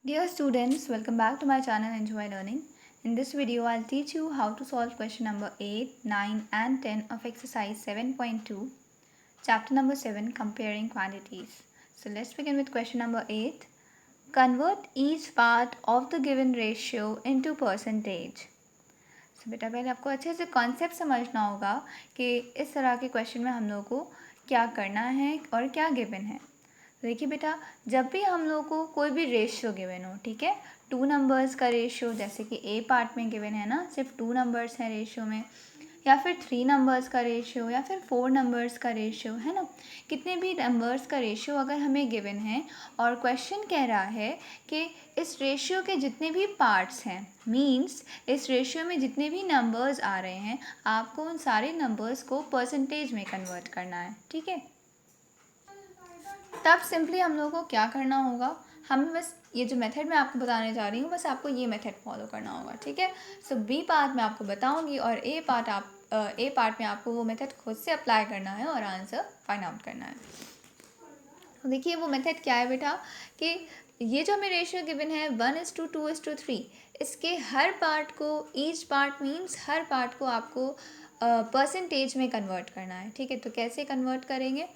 Dear students, welcome back to my channel Enjoy Learning. In this video, I'll teach you how to solve question number 8, 9 and 10 of exercise 7.2, chapter number 7, comparing quantities. So let's begin with question number 8. Convert each part of the given ratio into percentage. So बेटा पहले आपको अच्छे से concept समझना होगा कि इस तरह के क्वेश्चन में हम लोगों को क्या करना है और क्या गिवन है। देखिए बेटा, जब भी हम लोग को कोई भी रेशियो गिवन हो, ठीक है, टू नंबर्स का रेशियो, जैसे कि ए पार्ट में गिवन है ना, सिर्फ टू नंबर्स हैं रेशियो में, या फिर थ्री नंबर्स का रेशियो, या फिर फोर नंबर्स का रेशियो, है ना, कितने भी नंबर्स का रेशियो अगर हमें गिवन है और क्वेश्चन कह रहा है कि इस रेशियो के जितने भी पार्ट्स हैं, मींस इस रेशियो में जितने भी नंबर्स आ रहे हैं, आपको उन सारे नंबर्स को परसेंटेज में कन्वर्ट करना है, ठीक है। तब सिंपली हम लोगों को क्या करना होगा, हमें बस ये जो मेथड मैं आपको बताने जा रही हूँ, बस आपको ये मेथड फॉलो करना होगा, ठीक है। सो बी पार्ट मैं आपको बताऊँगी और ए पार्ट में आपको वो मेथड खुद से अप्लाई करना है और आंसर फाइंड आउट करना है। तो देखिए वो मेथड क्या है बेटा, कि ये जो हमें रेशियो गिवन है 1:2:3, इसके हर पार्ट को, ईच पार्ट मीन्स हर पार्ट को आपको परसेंटेज में कन्वर्ट करना है, ठीक है। तो कैसे कन्वर्ट करेंगे,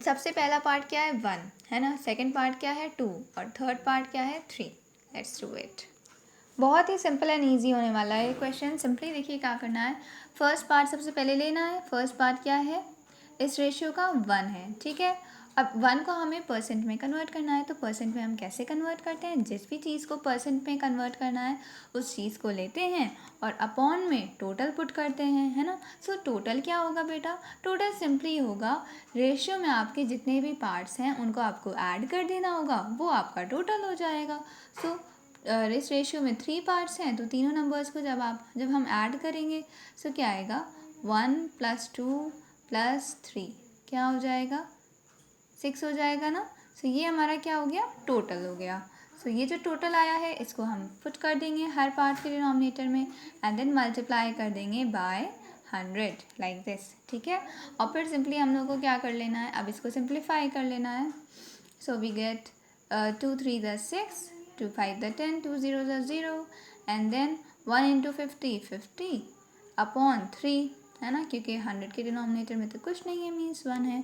सबसे पहला पार्ट क्या है 1, है ना, सेकंड पार्ट क्या है 2 और थर्ड पार्ट क्या है 3। Let's do it. बहुत ही सिंपल एंड ईजी होने वाला है ये क्वेश्चन। सिंपली देखिए क्या करना है, फर्स्ट पार्ट सबसे पहले लेना है। फर्स्ट पार्ट क्या है, इस रेशियो का 1 है, ठीक है। अब 1 को हमें परसेंट में कन्वर्ट करना है, तो परसेंट में हम कैसे कन्वर्ट करते हैं, जिस भी चीज़ को परसेंट में कन्वर्ट करना है उस चीज़ को लेते हैं और अपॉन में टोटल पुट करते हैं, है ना। सो टोटल क्या होगा बेटा, टोटल सिंपली होगा रेशियो में आपके जितने भी पार्ट्स हैं उनको आपको ऐड कर देना होगा, वो आपका टोटल हो जाएगा। सो इस रेशियो में 3 पार्ट्स हैं, तो तीनों नंबर्स को जब हम ऐड करेंगे, सो क्या आएगा 1 + 2 + 3 क्या हो जाएगा 6 हो जाएगा ना। सो ये हमारा क्या हो गया, टोटल हो गया। सो ये जो टोटल आया है इसको हम पुट कर देंगे हर पार्ट के डिनोमिनेटर में एंड देन मल्टीप्लाई कर देंगे बाय 100 लाइक दिस, ठीक है। और फिर सिंपली हम लोग को क्या कर लेना है, अब इसको सिंप्लीफाई कर लेना है। So we get 2 3 = 6, 2 5 = 10, 2 0 = 0 and then 1 × 50 50 upon 3, है ना, क्योंकि 100 के डिनोमिनेटर में तो कुछ नहीं है, मीन्स 1 है।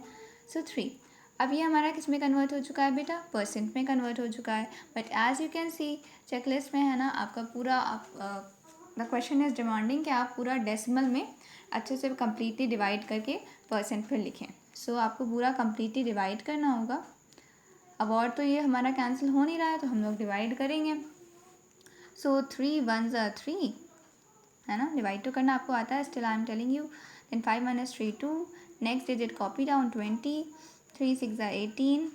सो 3। अब ये हमारा किस में कन्वर्ट हो चुका है बेटा, परसेंट में कन्वर्ट हो चुका है। But as you can see checklist में है ना, आपका पूरा द क्वेश्चन इज डिमांडिंग कि आप पूरा डेसिमल में अच्छे से कम्प्लीटली डिवाइड करके परसेंट पर लिखें। सो आपको पूरा कम्प्लीटली डिवाइड करना होगा। अब और तो ये हमारा कैंसिल हो नहीं रहा है, तो हम लोग डिवाइड करेंगे। सो 3 1s are 3, है ना, डिवाइड तो करना आपको आता है, still I am telling you. Then 5 - 3 2, next digit copy down 20, 3 6 = 18,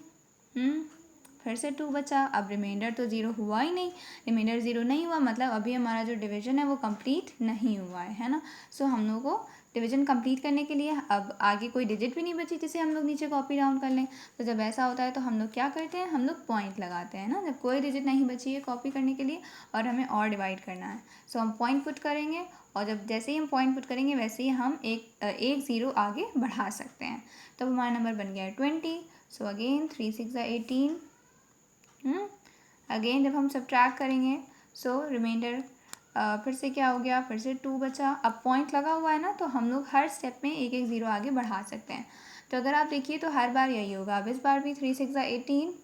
फिर से 2 बचा। अब रिमाइंडर तो 0 हुआ ही नहीं, रिमाइंडर 0 नहीं हुआ मतलब अभी हमारा जो डिवीजन है वो कंप्लीट नहीं हुआ है ना। सो हम लोग को डिवीजन कंप्लीट करने के लिए अब आगे कोई डिजिट भी नहीं बची जिसे हम लोग नीचे कॉपी डाउन कर लें। तो जब ऐसा होता है तो हम लोग क्या करते हैं, हम लोग पॉइंट लगाते हैं ना, जब कोई डिजिट नहीं बची है कॉपी करने के लिए और हमें और डिवाइड करना है। सो हम पॉइंट पुट करेंगे और जब जैसे ही हम पॉइंट पुट करेंगे वैसे ही हम एक 0 आगे बढ़ा सकते हैं। तो हमारा नंबर बन गया है 20। सो अगेन 3 6 = 18, अगेन जब हम सब्ट्रैक्ट करेंगे सो रिमाइंडर फिर से क्या हो गया, फिर से 2 बचा। अब पॉइंट लगा हुआ है ना, तो हम लोग हर स्टेप में एक 0 आगे बढ़ा सकते हैं। तो अगर आप देखिए तो हर बार यही होगा। अब इस बार भी 3 6 = 18,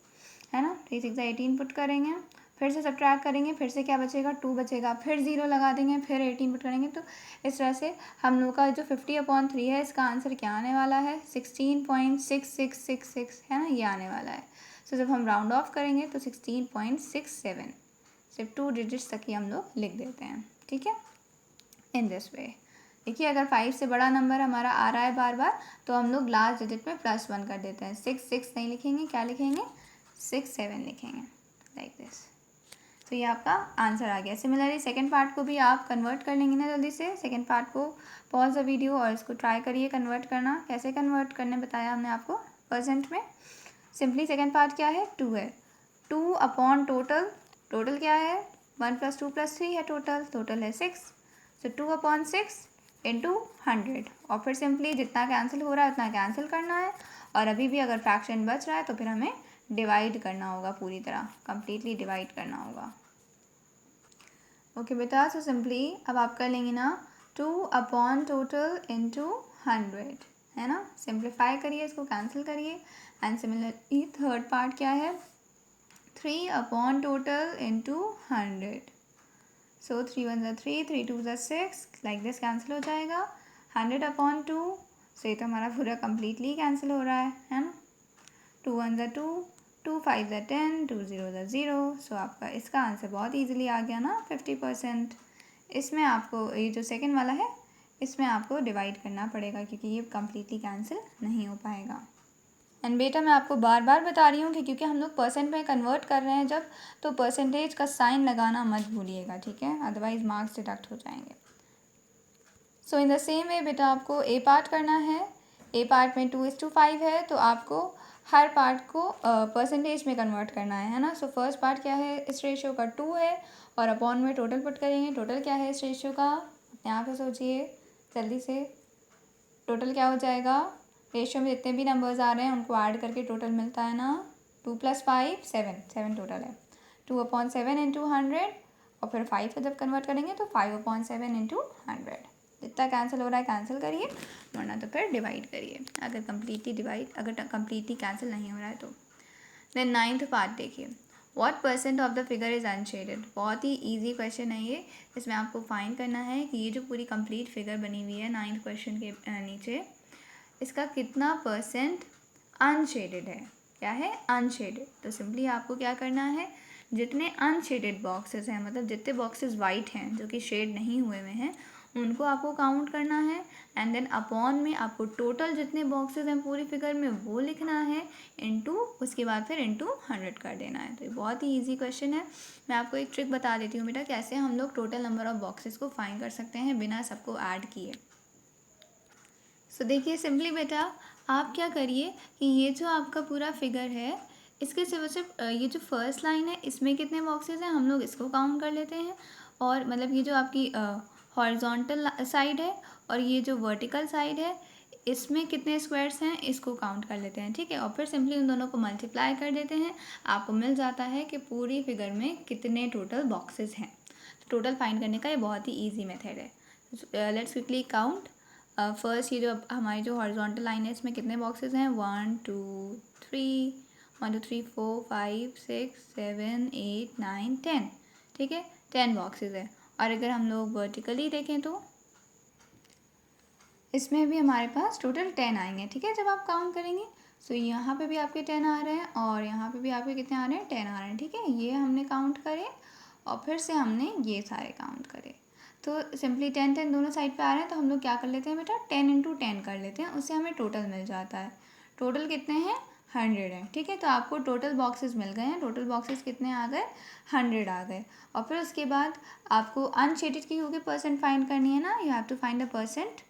है ना, 3 6 = 18 पुट करेंगे, फिर से सब्ट्रैक्ट करेंगे, फिर से क्या बचेगा 2 बचेगा, फिर 0 लगा देंगे, फिर 18 पुट करेंगे। तो इस तरह से हम लोग का जो 50/3 है इसका आंसर क्या आने वाला है 16.6666, है ना, ये आने वाला है। सो जब हम राउंड ऑफ करेंगे तो 16.67, सिर्फ 2 डिजिट्स तक ही हम लोग लिख देते हैं, ठीक है, इन दिस वे। देखिए अगर 5 से बड़ा नंबर हमारा आ रहा है बार बार तो हम लोग लास्ट डिजिट में +1 कर देते हैं। 6 6 नहीं लिखेंगे, क्या लिखेंगे 6 7 लिखेंगे, लाइक दिस। तो ये आपका आंसर आ गया। सिमिलरली सेकंड पार्ट को भी आप कन्वर्ट कर लेंगे ना जल्दी से। सेकंड पार्ट को पॉज द वीडियो और इसको ट्राई करिए कन्वर्ट करना। कैसे कन्वर्ट करने बताया हमने आपको परसेंट में। सिंपली सेकंड पार्ट क्या है 2 है, 2 अपॉन टोटल, टोटल क्या है 1 + 2 + 3 है, टोटल है 6। सो 2/6 इंटू 100 और फिर सिंपली जितना कैंसिल हो रहा है उतना कैंसिल करना है और अभी भी अगर फ्रैक्शन बच रहा है तो फिर हमें डिवाइड करना होगा, पूरी तरह कम्प्लीटली डिवाइड करना होगा। ओके बेटा, सो सिंपली अब आप कर लेंगे ना 2 अपॉन टोटल इंटू 100, है ना। सिंप्लीफाई करिए, इसको कैंसिल करिए। एंड सिमिलरली थर्ड पार्ट क्या है, 3 अपॉन टोटल इंटू 100। सो 3 1 ज़ा 3, 3 2 ज़ा 6, लाइक दिस कैंसिल हो जाएगा। 100 अपॉन 2, सो ये तो हमारा पूरा कम्प्लीटली कैंसिल हो रहा है ना। 2 1 ज़ा 2, 2 5 ज़ा 10, 2 0 ज़ा 0। सो आपका इसका आंसर बहुत ईजिली आ गया ना 50%। इसमें आपको ये जो सेकंड वाला है इसमें आपको डिवाइड करना पड़ेगा क्योंकि ये कम्प्लीटली कैंसिल नहीं हो पाएगा। एंड बेटा मैं आपको बार बार बता रही हूँ कि क्योंकि हम लोग परसेंट में कन्वर्ट कर रहे हैं जब, तो परसेंटेज का साइन लगाना मत भूलिएगा, ठीक है, अदरवाइज मार्क्स डिडक्ट हो जाएंगे। सो इन द सेम वे बेटा आपको ए पार्ट करना है। ए पार्ट में 2:5 है, तो आपको हर पार्ट को परसेंटेज में कन्वर्ट करना है ना। सो फर्स्ट पार्ट क्या है इस रेशियो का, 2 है, और अपॉन में टोटल पुट करेंगे। टोटल क्या है इस रेशियो का, अपने आप से सोचिए जल्दी से। टोटल क्या हो जाएगा, रेशियो में जितने भी नंबर्स आ रहे हैं उनको ऐड करके टोटल मिलता है ना, 2 + 5 7, 7 टोटल है। 2/7 इंटू 100, और फिर 5 को जब कन्वर्ट करेंगे तो 5/7 इंटू 100। जितना कैंसिल हो रहा है कैंसिल करिए, वरना तो फिर डिवाइड करिए अगर कम्प्लीटली कैंसिल नहीं हो रहा है तो। देन 9th पार्ट देखिए, what percent of the figure is unshielded. बहुत ही ईजी क्वेश्चन है ये। इसमें आपको फाइंड करना है कि ये जो पूरी कंप्लीट फिगर बनी हुई है 9th क्वेश्चन के नीचे, इसका कितना परसेंट अनशेडेड है। क्या है, अनशेडेड। तो सिंपली आपको क्या करना है, जितने अनशेडेड बॉक्सेस हैं, मतलब जितने बॉक्सेस वाइट हैं जो कि शेड नहीं हुए हुए हैं, उनको आपको काउंट करना है। एंड देन अपॉन में आपको टोटल जितने बॉक्सेस हैं पूरी फिगर में वो लिखना है, इनटू उसके बाद फिर इनटू 100 कर देना है। तो ये बहुत ही ईजी क्वेश्चन है। मैं आपको एक ट्रिक बता देती हूँ बेटा, कैसे हम लोग टोटल नंबर ऑफ बॉक्सेस को फाइंड कर सकते हैं बिना सबको ऐड किए। सो देखिए सिंपली बेटा आप क्या करिए कि ये जो आपका पूरा फिगर है, इसके सिर्फ ये जो फर्स्ट लाइन है इसमें कितने बॉक्सेस हैं हम लोग इसको काउंट कर लेते हैं। और मतलब ये जो आपकी हॉरिजॉन्टल साइड है और ये जो वर्टिकल साइड है इसमें कितने स्क्वायर्स हैं इसको काउंट कर लेते हैं, ठीक है। और फिर सिंपली उन दोनों को मल्टीप्लाई कर देते हैं, आपको मिल जाता है कि पूरी फिगर में कितने टोटल बॉक्सेस हैं। तो टोटल फाइंड करने का ये बहुत ही ईजी मेथड है। Let's quickly count. फर्स्ट ये जो हमारी जो हॉरिजॉन्टल लाइन है इसमें कितने बॉक्सेस हैं, 1 2 3, 1 2 3 4 5 6 7 8 9 10, ठीक है, 10 बॉक्सेस है। और अगर हम लोग वर्टिकली देखें तो इसमें भी हमारे पास टोटल 10 आएंगे, ठीक है, जब आप काउंट करेंगे। सो यहाँ पे भी आपके 10 आ रहे हैं और यहाँ पे भी आपके कितने आ रहे हैं, 10 आ रहे हैं, ठीक है। ये हमने काउंट करे और फिर से हमने ये सारे काउंट करे। तो सिंपली 10 10 दोनों साइड पे आ रहे हैं, तो हम लोग क्या कर लेते हैं बेटा, 10 × 10 कर लेते हैं, उससे हमें टोटल मिल जाता है। टोटल कितने हैं, 100 है, ठीक है। तो आपको टोटल बॉक्सेस मिल गए हैं। टोटल बॉक्सेस कितने आ गए, 100 आ गए। और फिर उसके बाद आपको अनशेडेड की क्योंकि परसेंट फाइंड करनी है ना, you have to find the percent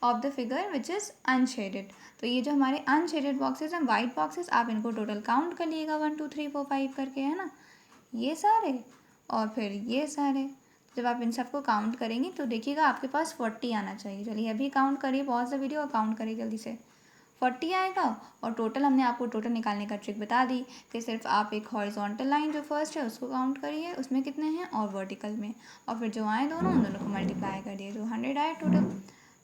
of the figure which is unshaded. तो ये जो हमारे अनशेडेड बॉक्सेस हैं, वाइट बॉक्सेस, आप इनको टोटल काउंट कर लीजिएगा 1 2 3 4 5 करके, है ना, ये सारे और फिर ये सारे। जब आप इन सबको काउंट करेंगे तो देखिएगा आपके पास 40 आना चाहिए। चलिए अभी काउंट करिए, पॉज द वीडियो और काउंट करिए जल्दी से। 40 आएगा। और टोटल हमने आपको टोटल निकालने का ट्रिक बता दी कि सिर्फ आप एक हॉरिजॉन्टल लाइन जो फर्स्ट है उसको काउंट करिए, उसमें कितने हैं, और वर्टिकल में, और फिर जो आए दोनों उन दोनों को मल्टीप्लाई कर दिए तो 100 आए टोटल।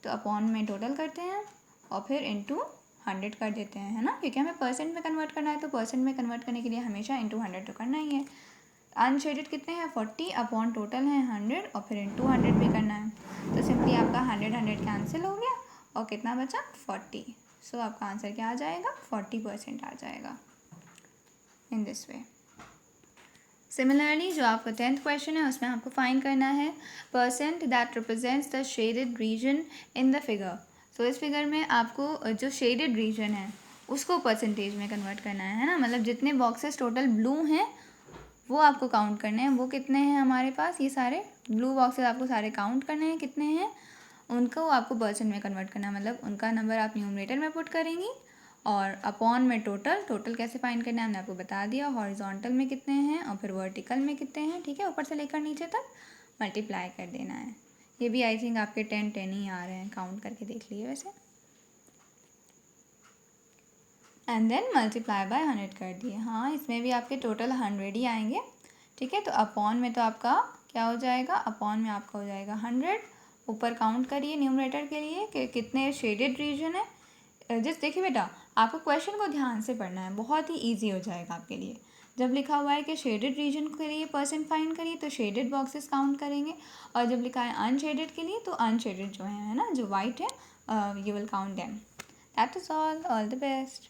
तो अपॉन में टोटल करते हैं और फिर इंटू 100 कर देते हैं, है ना, क्योंकि हमें परसेंट में कन्वर्ट करना है। तो परसेंट में कन्वर्ट करने के लिए हमेशा इंटू 100 तो करना ही है। अनशेडेड कितने हैं, 40 अपॉन टोटल है 100 और फिर इंटू 100 भी करना है। तो सिंपली आपका 100 100 कैंसिल हो गया और कितना बचा, 40। सो आपका आंसर क्या आ जाएगा, 40% आ जाएगा इन दिस वे। सिमिलरली जो आपका 10th क्वेश्चन है उसमें आपको फाइंड करना है percent that represents the shaded region in the figure. So इस फिगर में आपको जो शेडेड रीजन है उसको परसेंटेज में कन्वर्ट करना है ना, मतलब जितने बॉक्सेस टोटल ब्लू हैं वो आपको काउंट करने हैं। वो कितने हैं हमारे पास, ये सारे ब्लू बॉक्सेस आपको सारे काउंट करने हैं, कितने हैं उनको आपको परसेंट में कन्वर्ट करना है, मतलब उनका नंबर आप न्यूमरेटर में पुट करेंगी और अपॉन में टोटल कैसे फाइंड करना है हमने आपको बता दिया। हॉरिजॉन्टल में कितने हैं और फिर वर्टिकल में कितने हैं, ठीक है, ऊपर से लेकर नीचे तक मल्टीप्लाई कर देना है। ये भी आई थिंक आपके 10 10 ही आ रहे हैं, काउंट करके देख लीजिए वैसे। एंड देन मल्टीप्लाई बाय 100 कर दिए। हाँ, इसमें भी आपके टोटल 100 ही आएंगे, ठीक है। तो अपॉन में तो आपका क्या हो जाएगा, अपॉन में आपका हो जाएगा 100। ऊपर काउंट करिए न्यूमरेटर के लिए कि कितने शेडेड रीजन है। जस्ट देखिए बेटा, आपको क्वेश्चन को ध्यान से पढ़ना है, बहुत ही ईजी हो जाएगा आपके लिए। जब लिखा हुआ है कि शेडेड रीजन के लिए परसेंट फाइंड करिए तो शेडेड बॉक्सेस काउंट करेंगे, और जब लिखा है अनशेडेड के लिए तो अनशेडेड जो है ना, जो वाइट है, you will count them. That is all the best.